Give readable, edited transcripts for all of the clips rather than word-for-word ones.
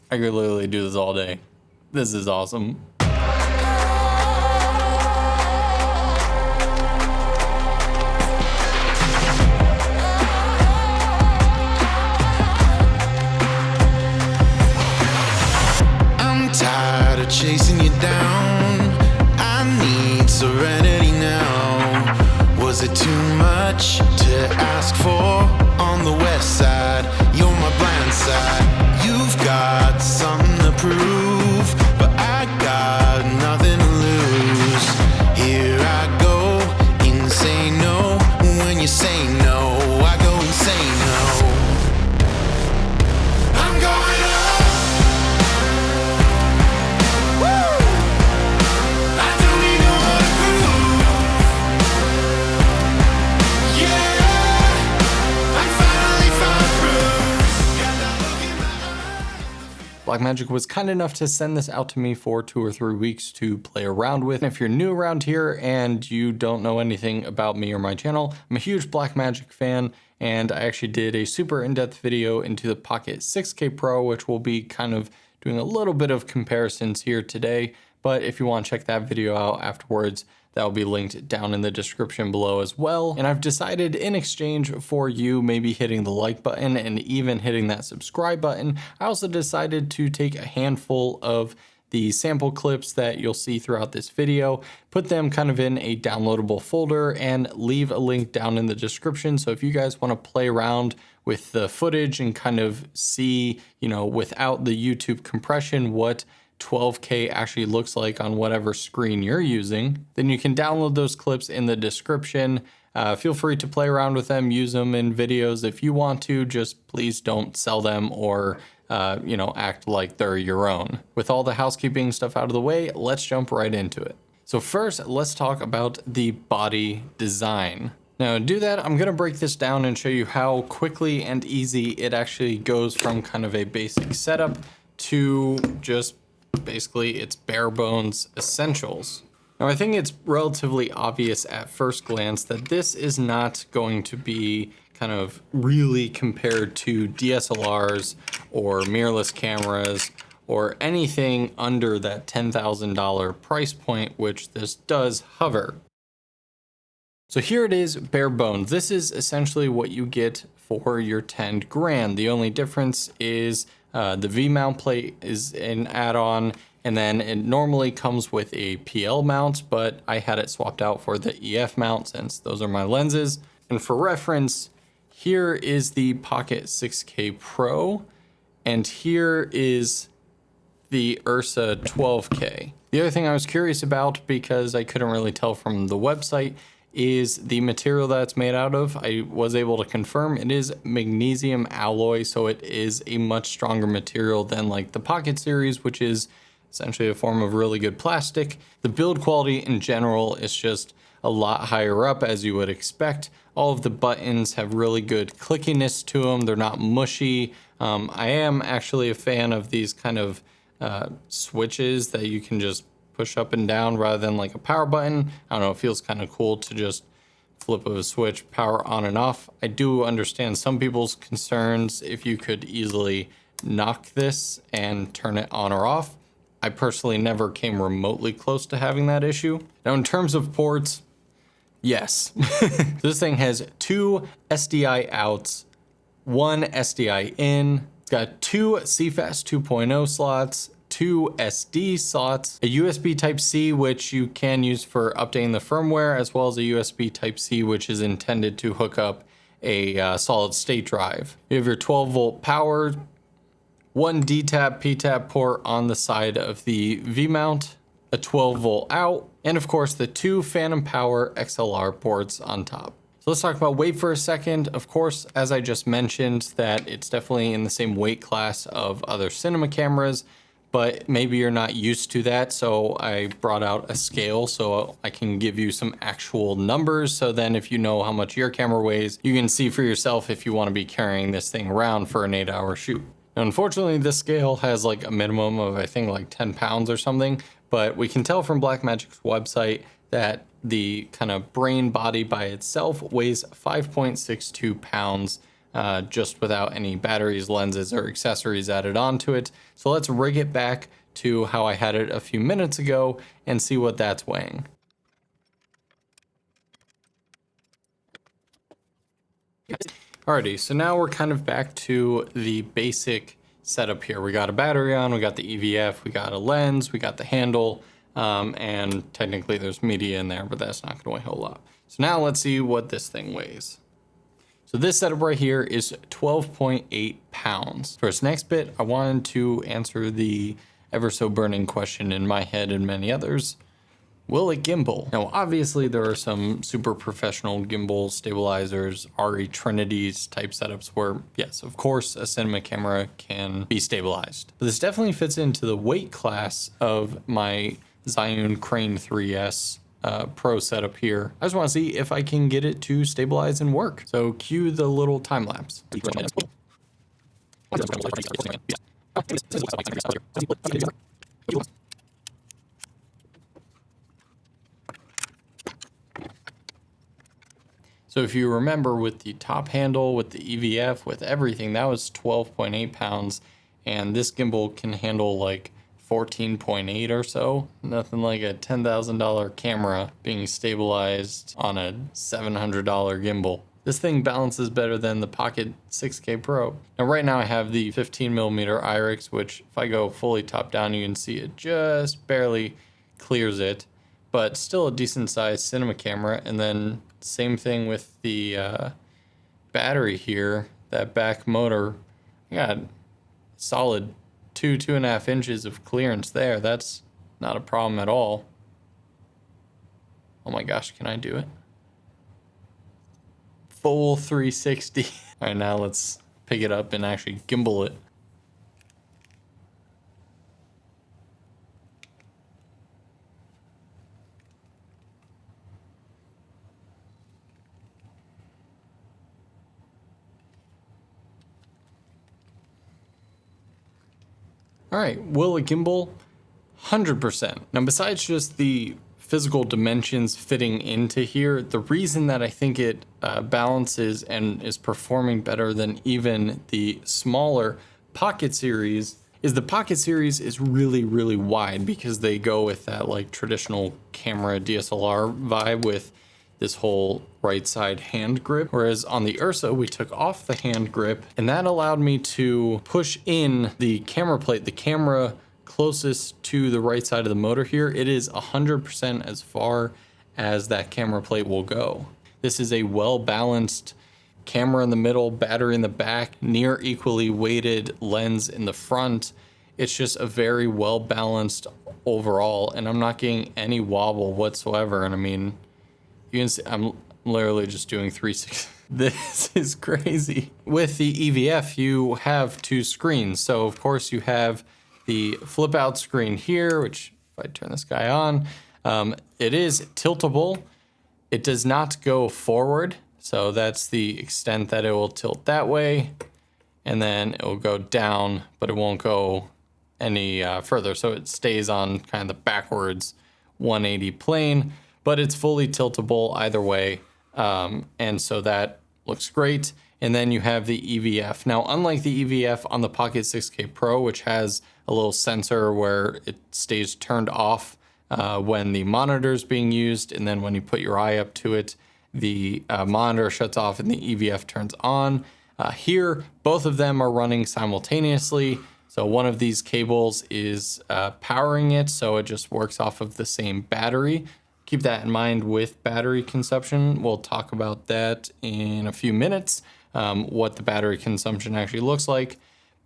I could literally do this all day. This is awesome. I'm tired of chasing you down. I need serenity now. Was it too much to ask for on the west side? You're my blind side. You've got something to prove, but I got nothing to lose. Here I go, insane, no. When you say no, I go insane, no. I'm going up. Woo! I don't need no one to prove. Yeah, I finally found proof. Got that look in my eyes. Blackmagic was kind enough to send this out to me for 2 or 3 weeks to play around with. And if you're new around here and you don't know anything about me or my channel, I'm a huge Blackmagic fan, and I actually did a super in-depth video into the Pocket 6K Pro, which will be kind of doing a little bit of comparisons here today. But if you want to check that video out afterwards, that will be linked down in the description below as well. And I've decided, in exchange for you maybe hitting the like button and even hitting that subscribe button, I also decided to take a handful of the sample clips that you'll see throughout this video, put them kind of in a downloadable folder, and leave a link down in the description. So if you guys want to play around with the footage and kind of see, you know, without the YouTube compression, what 12K actually looks like on whatever screen you're using, then you can download those clips in the description. Feel free to play around with them, use them in videos if you want to, just please don't sell them or you know, act like they're your own. With all the housekeeping stuff out of the way, let's jump right into it. So first, let's talk about the body design. Now to do that, I'm gonna break this down and show you how quickly and easy it actually goes from kind of a basic setup to just basically its bare bones essentials. Now I think it's relatively obvious at first glance that this is not going to be kind of really compared to DSLRs or mirrorless cameras or anything under that $10,000 price point, which this does hover. So here it is, bare bones. This is essentially what you get for your 10 grand. The only difference is the V mount plate is an add-on, and then it normally comes with a PL mount, but I had it swapped out for the EF mount since those are my lenses. And for reference, here is the Pocket 6K Pro, and here is the Ursa 12K. The other thing I was curious about, because I couldn't really tell from the website, is the material that it's made out of. I was able to confirm it is magnesium alloy, so it is a much stronger material than like the Pocket series, which is essentially a form of really good plastic. The build quality in general is just a lot higher up, as you would expect. All of the buttons have really good clickiness to them. They're not mushy. I am actually a fan of these kind of switches that you can just push up and down rather than like a power button. I don't know, it feels kind of cool to just flip of a switch, power on and off. I do understand some people's concerns if you could easily knock this and turn it on or off. I personally never came remotely close to having that issue. Now in terms of ports, yes. This thing has 2 SDI outs, 1 SDI in. It's got 2 CFast 2.0 slots, 2 SD slots, a USB Type-C, which you can use for updating the firmware, as well as a USB Type-C, which is intended to hook up a solid state drive. You have your 12-volt power, 1 D-tap, P-tap port on the side of the V-mount, a 12-volt out, and of course the 2 Phantom Power XLR ports on top. So let's talk about weight for a second. Of course, as I just mentioned, that it's definitely in the same weight class of other cinema cameras, but maybe you're not used to that. So I brought out a scale so I can give you some actual numbers. So then if you know how much your camera weighs, you can see for yourself if you want to be carrying this thing around for an 8-hour shoot. Now, unfortunately, this scale has like a minimum of, I think, like 10 pounds or something, but we can tell from Blackmagic's website that the kind of brain body by itself weighs 5.62 pounds. just without any batteries, lenses, or accessories added onto it. So let's rig it back to how I had it a few minutes ago and see what that's weighing. Alrighty, so now we're kind of back to the basic setup here. We got a battery on, we got the EVF, we got a lens, we got the handle, and technically there's media in there, but that's not gonna weigh a whole lot. So now let's see what this thing weighs. So this setup right here is 12.8 pounds. For this next bit, I wanted to answer the ever so burning question in my head and many others. Will it gimbal? Now, obviously there are some super professional gimbal stabilizers, RE Trinities type setups where, yes, of course, a cinema camera can be stabilized. But this definitely fits into the weight class of my Zhiyun Crane 3S Pro setup here. I just want to see if I can get it to stabilize and work. So cue the little time lapse. So if you remember, with the top handle, with the EVF, with everything, that was 12.8 pounds. And this gimbal can handle like 14.8 or so. Nothing like a $10,000 camera being stabilized on a $700 gimbal. This thing balances better than the Pocket 6K Pro. Now right now I have the 15mm IRIX, which if I go fully top down, you can see it just barely clears it, but still a decent sized cinema camera. And then same thing with the battery here, that back motor. I got solid 2.5 inches of clearance there. That's not a problem at all. Oh my gosh, can I do it? Full 360. All right, now let's pick it up and actually gimbal it. All right, will it gimbal? 100%. Now, besides just the physical dimensions fitting into here, the reason that I think it balances and is performing better than even the smaller Pocket series is the Pocket series is really, really wide, because they go with that like traditional camera DSLR vibe with this whole right side hand grip. Whereas on the Ursa, we took off the hand grip, and that allowed me to push in the camera plate, the camera closest to the right side of the motor here. It is 100% as far as that camera plate will go. This is a well-balanced camera in the middle, battery in the back, near equally weighted lens in the front. It's just a very well-balanced overall, and I'm not getting any wobble whatsoever. And I mean, you can see I'm literally just doing 360. This is crazy. With the EVF, you have two screens. So of course you have the flip out screen here, which if I turn this guy on, it is tiltable. It does not go forward. So that's the extent that it will tilt that way. And then it will go down, but it won't go any further. So it stays on kind of the backwards 180 plane, but it's fully tiltable either way. And so that looks great. And then you have the EVF. Now, unlike the EVF on the Pocket 6K Pro, which has a little sensor where it stays turned off when the monitor is being used, and then when you put your eye up to it, the monitor shuts off and the EVF turns on. Here, both of them are running simultaneously. So one of these cables is powering it, so it just works off of the same battery. Keep that in mind with battery consumption. We'll talk about that in a few minutes, what the battery consumption actually looks like.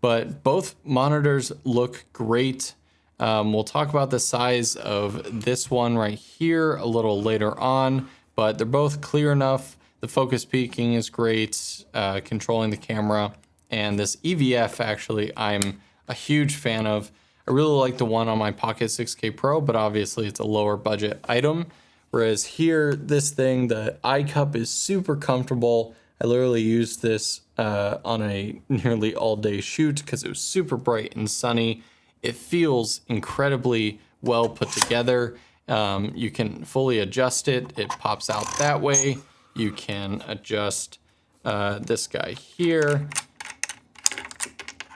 But both monitors look great. We'll talk about the size of this one right here a little later on, but they're both clear enough. The focus peaking is great, controlling the camera. And this EVF, actually, I'm a huge fan of. I really like the one on my Pocket 6K Pro, but obviously it's a lower budget item. Whereas here, this thing, the eye cup is super comfortable. I literally used this on a nearly all day shoot because it was super bright and sunny. It feels incredibly well put together. You can fully adjust it. It pops out that way. You can adjust this guy here.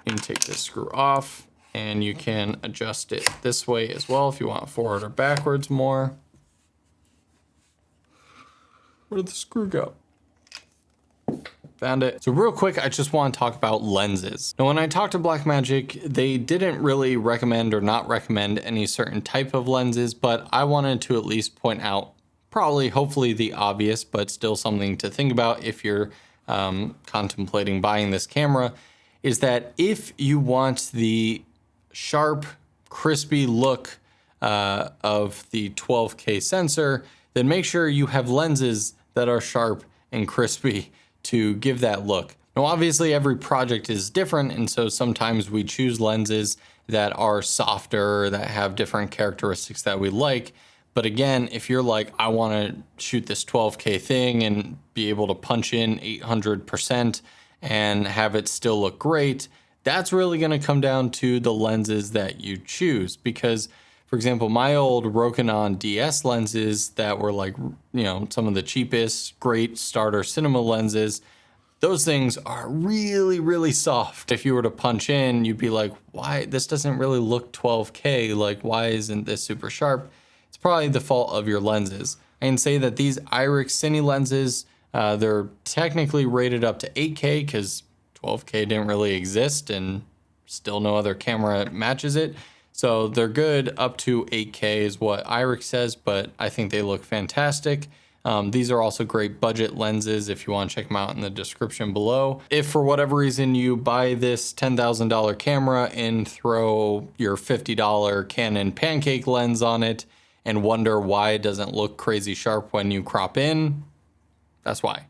You can take this screw off and you can adjust it this way as well if you want forward or backwards more. Where did the screw go? Found it. So real quick, I just want to talk about lenses. Now, when I talked to Blackmagic, they didn't really recommend or not recommend any certain type of lenses, but I wanted to at least point out probably, hopefully the obvious, but still something to think about if you're contemplating buying this camera, is that if you want the sharp, crispy look of the 12K sensor, then make sure you have lenses that are sharp and crispy to give that look. Now, obviously every project is different, and so sometimes we choose lenses that are softer, that have different characteristics that we like. But again, if you're like, I want to shoot this 12K thing and be able to punch in 800% and have it still look great, that's really going to come down to the lenses that you choose. Because, for example, my old Rokinon DS lenses that were like, some of the cheapest, great starter cinema lenses, those things are really, really soft. If you were to punch in, you'd be like, why? This doesn't really look 12K. Like, why isn't this super sharp? It's probably the fault of your lenses. I can say that these 𝗖𝗚 Cine lenses, they're technically rated up to 8K because 12K didn't really exist and still no other camera matches it. So they're good up to 8K is what 𝗖𝗚 says, but I think they look fantastic. These are also great budget lenses if you want to check them out in the description below. If for whatever reason you buy this $10,000 camera and throw your $50 Canon pancake lens on it and wonder why it doesn't look crazy sharp when you crop in, that's why.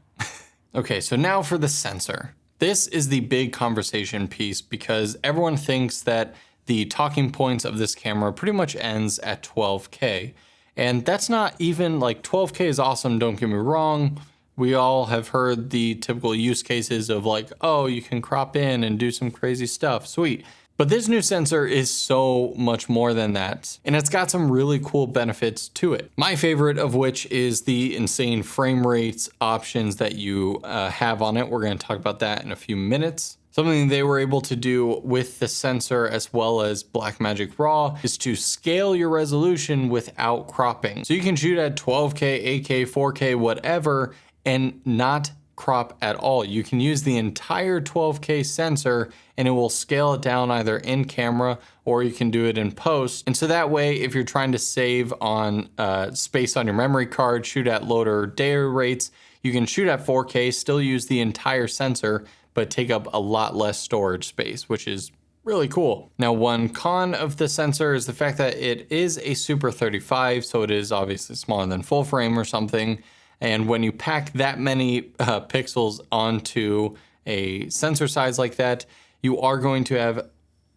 Okay, so now for the sensor. This is the big conversation piece because everyone thinks that the talking points of this camera pretty much ends at 12K. And that's not even, like, 12K is awesome, don't get me wrong. We all have heard the typical use cases of like, oh, you can crop in and do some crazy stuff, sweet. But this new sensor is so much more than that, and it's got some really cool benefits to it. My favorite of which is the insane frame rates options that you have on it. We're going to talk about that in a few minutes. Something they were able to do with the sensor as well as Blackmagic RAW is to scale your resolution without cropping. So you can shoot at 12K, 8K, 4K, whatever, and not crop at all. You can use the entire 12K sensor and it will scale it down either in camera or you can do it in post. And so that way, if you're trying to save on space on your memory card, shoot at lower data rates, you can shoot at 4K, still use the entire sensor, but take up a lot less storage space, which is really cool. Now, one con of the sensor is the fact that it is a Super 35, so it is obviously smaller than full frame or something. And when you pack that many pixels onto a sensor size like that, you are going to have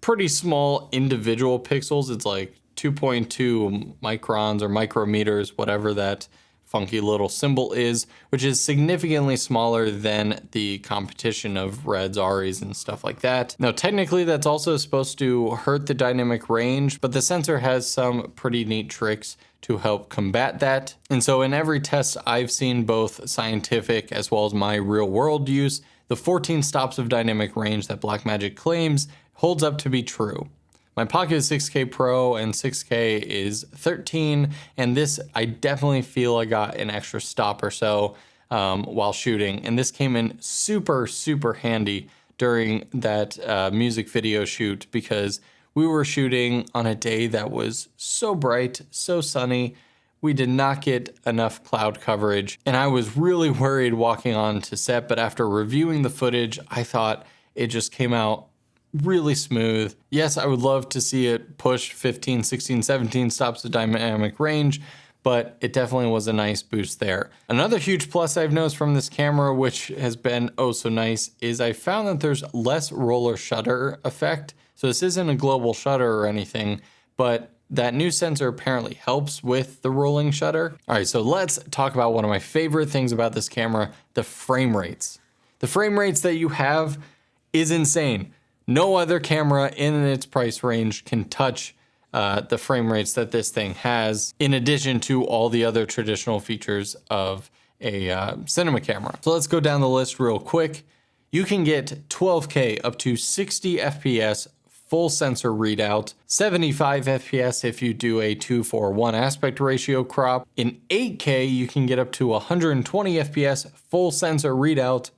pretty small individual pixels. It's like 2.2 microns or micrometers, whatever that funky little symbol is, which is significantly smaller than the competition of Reds, Aries, and stuff like that. Now, technically, that's also supposed to hurt the dynamic range, but the sensor has some pretty neat tricks to help combat that. And so in every test I've seen, both scientific as well as my real world use, the 14 stops of dynamic range that Blackmagic claims holds up to be true. My Pocket 6K Pro and 6K is 13, and this I definitely feel I got an extra stop or so while shooting, and this came in super, super handy during that music video shoot because we were shooting on a day that was so bright, so sunny. We did not get enough cloud coverage, and I was really worried walking on to set, but after reviewing the footage, I thought it just came out really smooth. Yes, I would love to see it push 15, 16, 17 stops of dynamic range, but it definitely was a nice boost there. Another huge plus I've noticed from this camera, which has been oh so nice, is I found that there's less roller shutter effect. So this isn't a global shutter or anything, but that new sensor apparently helps with the rolling shutter. All right, so let's talk about one of my favorite things about this camera, the frame rates. The frame rates that you have is insane. No other camera in its price range can touch the frame rates that this thing has, in addition to all the other traditional features of a cinema camera. So let's go down the list real quick. You can get 12K up to 60 FPS full sensor readout, 75 FPS if you do a 2:1 aspect ratio crop. In 8K, you can get up to 120 FPS full sensor readout.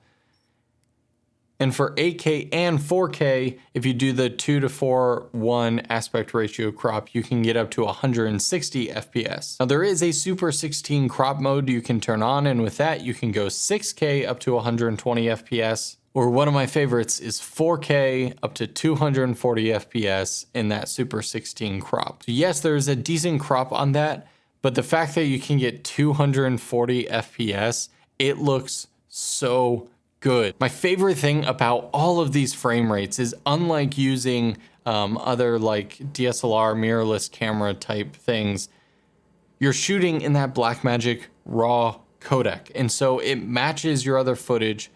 And for 8K and 4K, if you do the 2:1 aspect ratio crop, you can get up to 160 FPS. Now there is a Super 16 crop mode you can turn on, and with that you can go 6K up to 120 FPS. Or one of my favorites is 4K up to 240 FPS in that Super 16 crop. So yes, there's a decent crop on that, but the fact that you can get 240 FPS, it looks so good. My favorite thing about all of these frame rates is, unlike using other like DSLR mirrorless camera type things, you're shooting in that Blackmagic RAW codec. And so it matches your other footage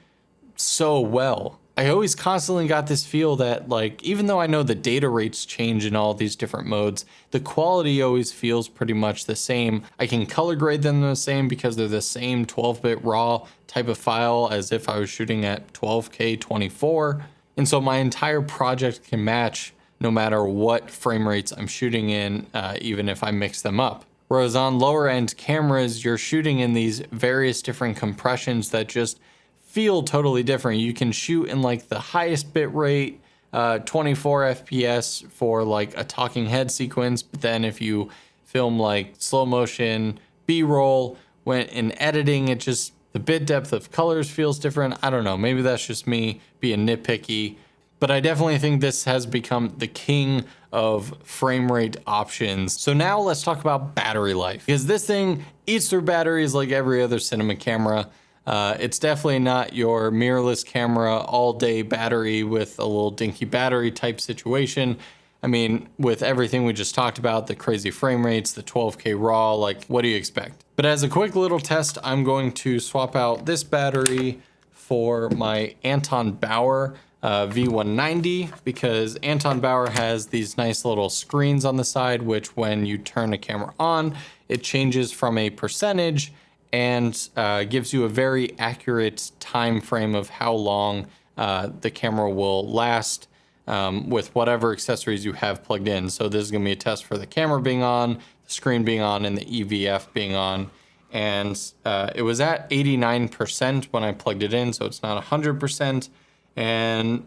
so well. I always constantly got this feel that, like, even though I know the data rates change in all these different modes, the quality always feels pretty much the same. I can color grade them the same because they're the same 12-bit raw type of file as if I was shooting at 12K 24. And so my entire project can match no matter what frame rates I'm shooting in, even if I mix them up. Whereas on lower end cameras, you're shooting in these various different compressions that just feel totally different. You can shoot in like the highest bit rate, 24 FPS for like a talking head sequence, but then if you film like slow motion, B-roll, when in editing, it just, the bit depth of colors feels different. I don't know, maybe that's just me being nitpicky, but I definitely think this has become the king of frame rate options. So now let's talk about battery life, because this thing eats through batteries like every other cinema camera. It's definitely not your mirrorless camera all day battery with a little dinky battery type situation. I mean, with everything we just talked about, the crazy frame rates, the 12K raw, like, what do you expect? But as a quick little test, I'm going to swap out this battery for my Anton Bauer V190, because Anton Bauer has these nice little screens on the side, which when you turn a camera on, it changes from a percentage and gives you a very accurate time frame of how long the camera will last with whatever accessories you have plugged in. So this is gonna be a test for the camera being on, the screen being on, and the EVF being on. And it was at 89% when I plugged it in, so it's not 100%. And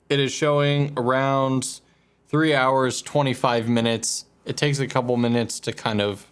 it is showing around 3 hours, 25 minutes. It takes a couple minutes to kind of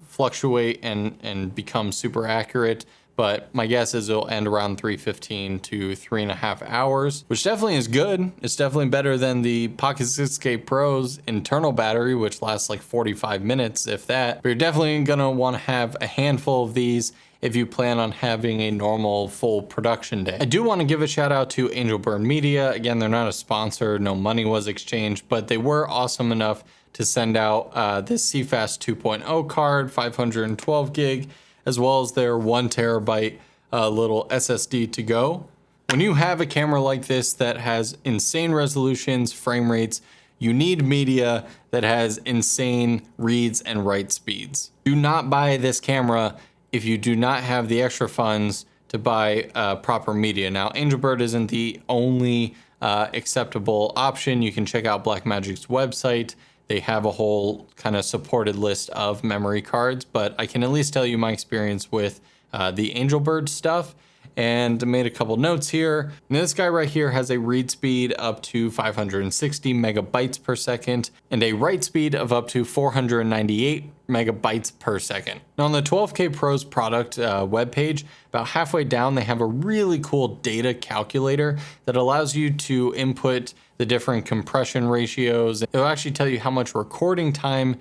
fluctuate and become super accurate, but my guess is it'll end around 3:15 to 3.5 hours, which definitely is good. It's definitely better than the Pocket 6K Pro's internal battery, which lasts like 45 minutes, if that. But you're definitely gonna want to have a handful of these if you plan on having a normal full production day. I do want to give a shout out to Angelbird Media. Again, they're not a sponsor, no money was exchanged, but they were awesome enough to send out this 𝗬𝗪 2.0 card, 512 gig, as well as their 1 terabyte little SSD to go. When you have a camera like this that has insane resolutions, frame rates, you need media that has insane reads and write speeds. Do not buy this camera if you do not have the extra funds to buy proper media. Now, Angelbird isn't the only acceptable option. You can check out Blackmagic's website. They have a whole kind of supported list of memory cards, but I can at least tell you my experience with the Angelbird stuff, and made a couple notes here. And this guy right here has a read speed up to 560 megabytes per second and a write speed of up to 498 megabytes per second. Now on the 12K Pro's product webpage, about halfway down, they have a really cool data calculator that allows you to input the different compression ratios. It'll actually tell you how much recording time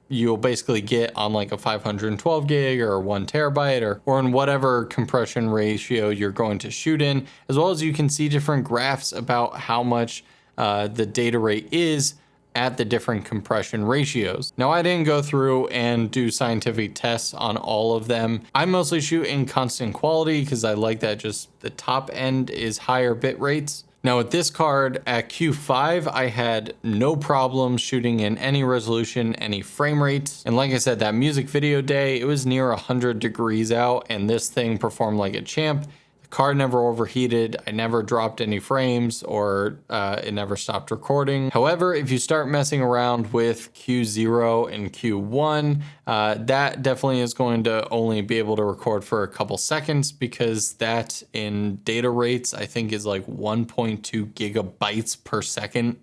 you'll basically get on like a 512 gig or 1 terabyte or in whatever compression ratio you're going to shoot in, as well as you can see different graphs about how much the data rate is at the different compression ratios. Now, I didn't go through and do scientific tests on all of them. I mostly shoot in constant quality because I like that just the top end is higher bit rates. Now with this card at Q5, I had no problems shooting in any resolution, any frame rates. And like I said, that music video day, it was near 100 degrees out and this thing performed like a champ. The card never overheated, I never dropped any frames, or it never stopped recording. However, if you start messing around with Q0 and Q1, that definitely is going to only be able to record for a couple seconds, because that in data rates, I think is like 1.2 gigabytes per second.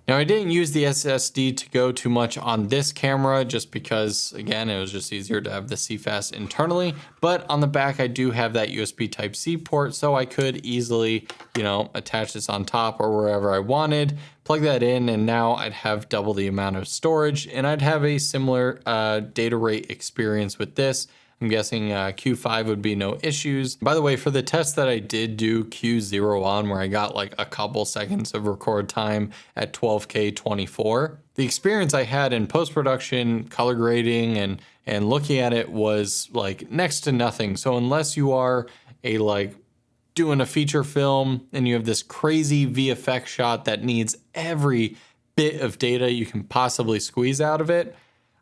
Now I didn't use the SSD to go too much on this camera, just because again, it was just easier to have the CFast internally, but on the back, I do have that USB Type-C port, so I could easily, you know, attach this on top or wherever I wanted, plug that in, and now I'd have double the amount of storage, and I'd have a similar data rate experience with this. I'm guessing Q5 would be no issues. By the way, for the test that I did do Q0 on, where I got like a couple seconds of record time at 12K 24, the experience I had in post-production, color grading, and looking at it was like next to nothing. So unless you are a doing a feature film and you have this crazy VFX shot that needs every bit of data you can possibly squeeze out of it,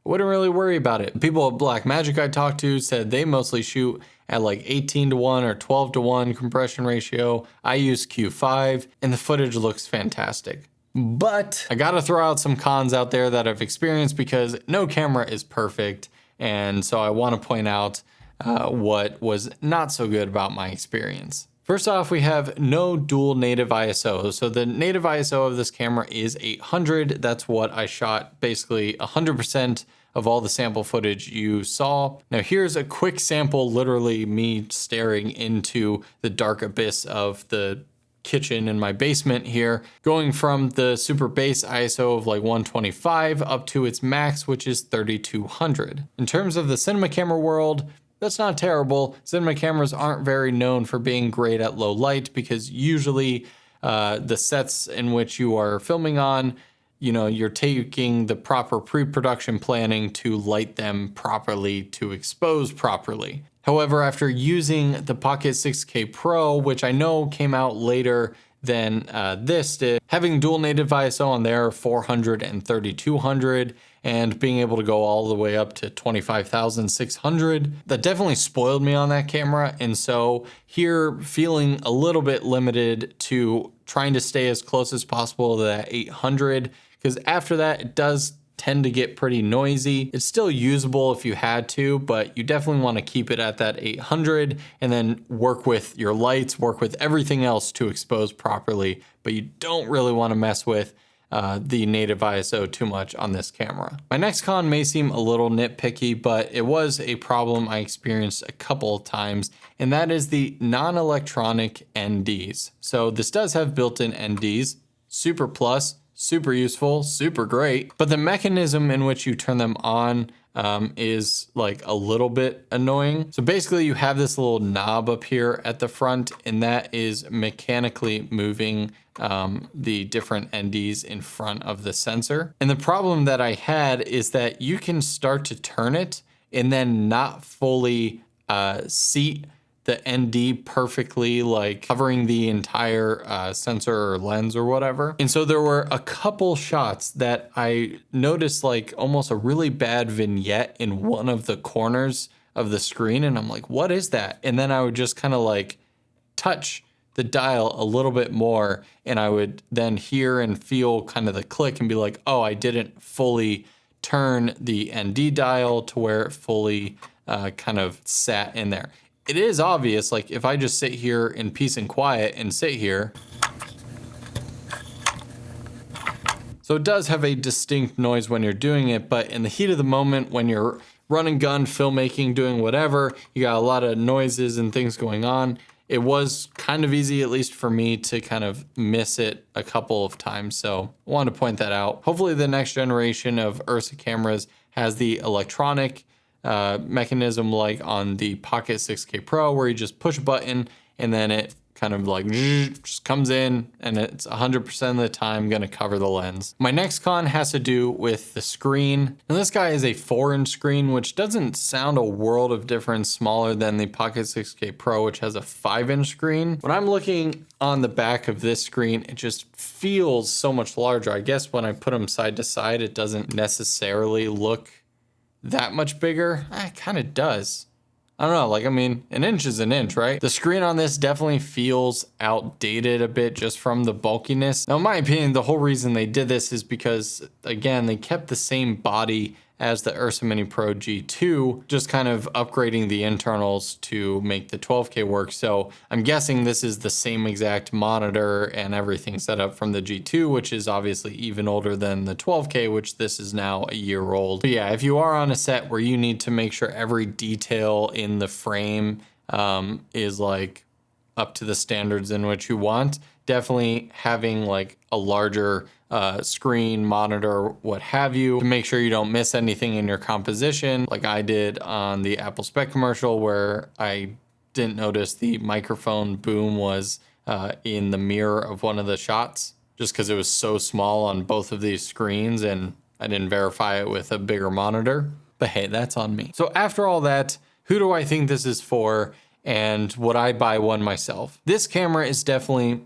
I wouldn't really worry about it. People at Blackmagic I talked to said they mostly shoot at like 18:1 or 12:1 compression ratio. I use Q5 and the footage looks fantastic. But I gotta throw out some cons out there that I've experienced, because no camera is perfect. And so I wanna point out what was not so good about my experience. First off, we have no dual native ISO. So the native ISO of this camera is 800. That's what I shot basically 100% of all the sample footage you saw. Now here's a quick sample, literally me staring into the dark abyss of the kitchen in my basement here, going from the super base ISO of like 125 up to its max, which is 3200. In terms of the cinema camera world, that's not terrible. Cinema cameras aren't very known for being great at low light, because usually the sets in which you are filming on, you know, you're taking the proper pre-production planning to light them properly, to expose properly. However, after using the Pocket 6K Pro, which I know came out later than this did, having dual native ISO on there, 400 and 3200, and being able to go all the way up to 25,600, that definitely spoiled me on that camera. And so here, feeling a little bit limited to trying to stay as close as possible to that 800, because after that, it does tend to get pretty noisy. It's still usable if you had to, but you definitely want to keep it at that 800 and then work with your lights, work with everything else to expose properly, but you don't really want to mess with the native ISO too much on this camera. My next con may seem a little nitpicky, but it was a problem I experienced a couple of times, and that is the non-electronic NDs. So this does have built-in NDs, super plus, super useful, super great, but the mechanism in which you turn them on is like a little bit annoying. So basically you have this little knob up here at the front, and that is mechanically moving the different NDs in front of the sensor. And the problem that I had is that you can start to turn it and then not fully seat the ND perfectly, like covering the entire sensor or lens or whatever. And so there were a couple shots that I noticed like almost a really bad vignette in one of the corners of the screen. And I'm like, what is that? And then I would just kind of like touch the dial a little bit more, and I would then hear and feel kind of the click and be like, oh, I didn't fully turn the ND dial to where it fully kind of sat in there. It is obvious, like if I just sit here in peace and quiet and sit here. So it does have a distinct noise when you're doing it, but in the heat of the moment, when you're running gun, filmmaking, doing whatever, you got a lot of noises and things going on. It was kind of easy, at least for me, to kind of miss it a couple of times. So I wanted to point that out. Hopefully the next generation of Ursa cameras has the electronic mechanism like on the Pocket 6K Pro, where you just push a button and then it kind of like just comes in, and it's 100% of the time gonna cover the lens. My next con has to do with the screen. And this guy is a 4-inch screen, which doesn't sound a world of difference smaller than the Pocket 6K Pro, which has a 5-inch screen. When I'm looking on the back of this screen, it just feels so much larger. I guess when I put them side to side, it doesn't necessarily look that much bigger. It kind of does. I don't know, like, I mean, an inch is an inch, right? The screen on this definitely feels outdated a bit just from the bulkiness. Now, in my opinion, the whole reason they did this is because, again, they kept the same body as the Ursa Mini Pro G2, just kind of upgrading the internals to make the 12K work. So I'm guessing this is the same exact monitor and everything set up from the G2, which is obviously even older than the 12K, which this is now a year old. But yeah, if you are on a set where you need to make sure every detail in the frame is like up to the standards in which you want, definitely having like a larger screen, monitor, what have you, to make sure you don't miss anything in your composition, like I did on the Apple Spec commercial, where I didn't notice the microphone boom was in the mirror of one of the shots, just because it was so small on both of these screens, and I didn't verify it with a bigger monitor. But hey, that's on me. So after all that, who do I think this is for? And would I buy one myself? This camera is definitely,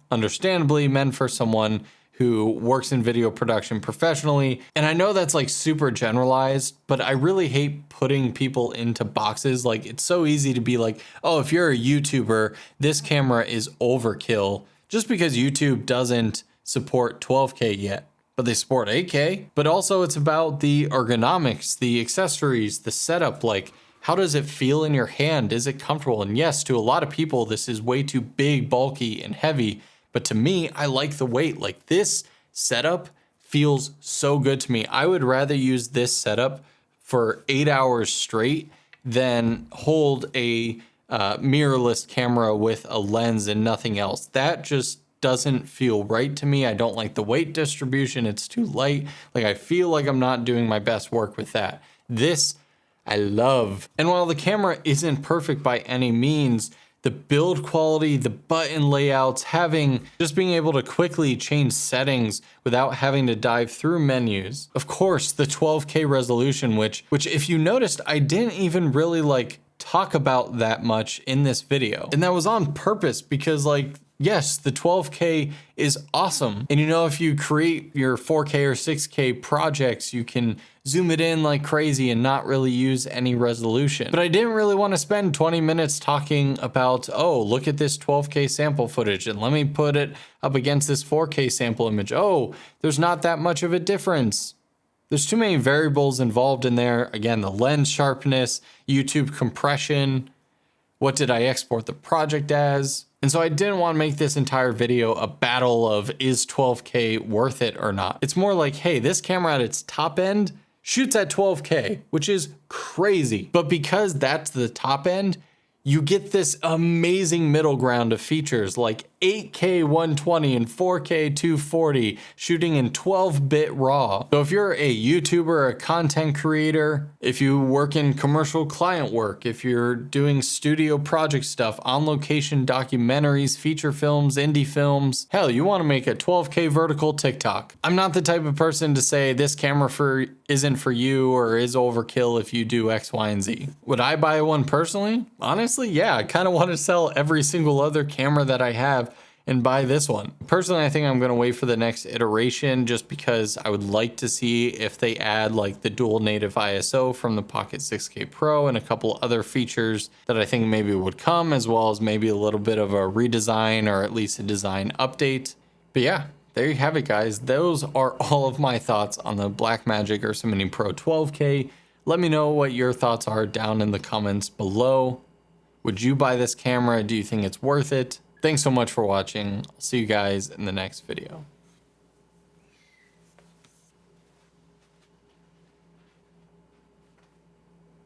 understandably, meant for someone who works in video production professionally. And I know that's like super generalized, but I really hate putting people into boxes. Like, it's so easy to be like, oh, if you're a YouTuber, this camera is overkill, just because YouTube doesn't support 12K yet. But they support 8K. But also it's about the ergonomics, the accessories, the setup. Like, how does it feel in your hand? Is it comfortable? And yes, to a lot of people, this is way too big, bulky, and heavy. But to me, I like the weight. Like, this setup feels so good to me. I would rather use this setup for 8 hours straight than hold a mirrorless camera with a lens and nothing else. That just doesn't feel right to me. I don't like the weight distribution. It's too light. Like, I feel like I'm not doing my best work with that. This I love. And while the camera isn't perfect by any means, the build quality, the button layouts, just being able to quickly change settings without having to dive through menus. Of course, the 12K resolution, which if you noticed, I didn't even really like talk about that much in this video. And that was on purpose because, like, yes, the 12K is awesome. And you know, if you create your 4K or 6K projects, you can zoom it in like crazy and not really use any resolution. But I didn't really want to spend 20 minutes talking about, oh, look at this 12K sample footage and let me put it up against this 4K sample image. Oh, there's not that much of a difference. There's too many variables involved in there. Again, the lens sharpness, YouTube compression, what did I export the project as? And so I didn't want to make this entire video a battle of, is 12K worth it or not? It's more like, hey, this camera at its top end shoots at 12K, which is crazy. But because that's the top end, you get this amazing middle ground of features like 8K 120 and 4K 240 shooting in 12-bit RAW. So if you're a YouTuber, a content creator, if you work in commercial client work, if you're doing studio project stuff, on location documentaries, feature films, indie films, hell, you want to make a 12K vertical TikTok. I'm not the type of person to say this camera isn't for you or is overkill if you do X, Y, and Z. Would I buy one personally? Honestly, yeah, I kind of want to sell every single other camera that I have and buy this one. Personally, I think I'm going to wait for the next iteration just because I would like to see if they add like the dual native ISO from the Pocket 6K Pro and a couple other features that I think maybe would come, as well as maybe a little bit of a redesign or at least a design update. But yeah, there you have it, guys. Those are all of my thoughts on the Blackmagic Ursa Mini Pro 12K. Let me know what your thoughts are down in the comments below. Would you buy this camera? Do you think it's worth it? Thanks so much for watching. I'll see you guys in the next video.